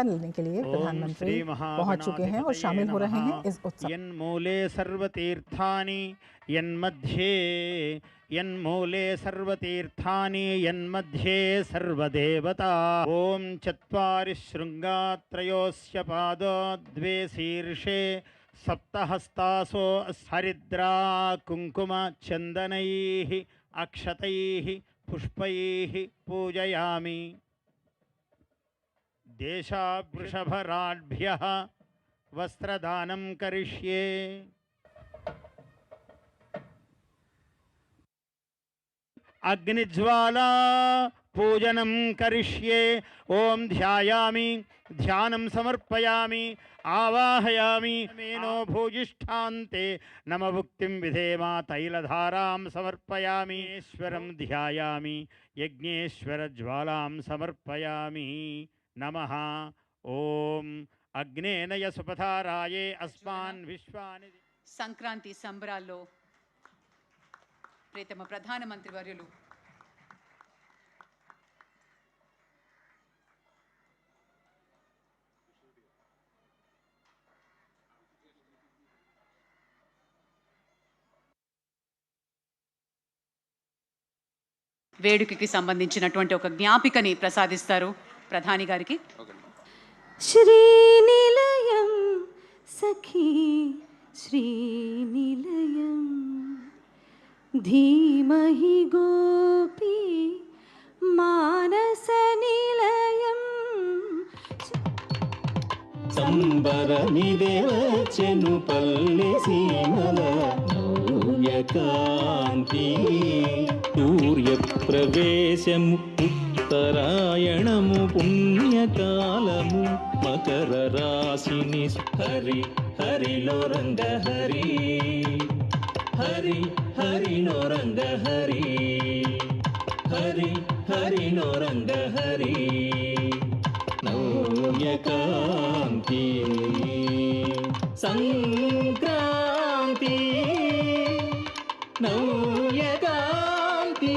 लेने के लिए प्रधानमंत्री पहुंच चुके हैं और शामिल हो रहे हैं इस उत्सव। यन्मूले सर्वतीर्थानि यन्मूले सर्वतीर्थानि यन्मध्ये सर्वदेवता। ओम चत्वारि शृंगात्रयोस्य पादो द्वे शीर्षे सप्तहस्तासो हरिद्रा कुंकुम चंदनैः अक्षतैः पुष्पैः पूजयामि। देशावृषभराड्भ्यः वस्त्रदानं करिष्ये। अग्निज्वाला पूजनं करिष्ये। ओम ध्यायामि ध्यानं समर्पयामि आवाहयामि। मेनो भूजिष्ठान्ते नमभुक्तिं विधेमा तैलधारां समर्पयामि। ईश्वरं ध्यायामि यज्ञेश्वर ज्वालां समर्पयामि। नमः। ओम अग्नेन यसुपथाराये अस्मान् विश्वानि। సంక్రాంతి సంబరాల్లో ప్రియతమ ప్రధానమంత్రి వర్యులు వేడుకకి సంబంధించినటువంటి ఒక జ్ఞాపికని ప్రసాదిస్తారు ప్రధాని గారికి. శ్రీనిలయం సఖీ శ్రీనిలయం ధీమహి గోపీ మానస నిలయం. సంబరమిదేవచెను పల్లె సీమల నవ్యకాంతి. సూర్యప్రవేశము ఉత్తరాయణము పుణ్యకాలము మకర రాశిని. హరి హరిలో రంగ హరి హరి హరిలో రంగ హరి హరి హరిలో రంగ హరి. నవ్యకాంతి సంక్రాంతి నవ్యకాంతి.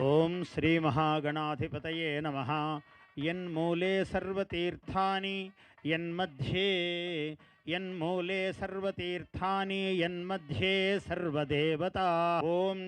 ओम श्री महागणाधिपतये नमः। यन्मूले सर्वतीर्थानि यन्मध्ये सर्वतीर्थानि यन्मध्ये सर्वदेवता। ओम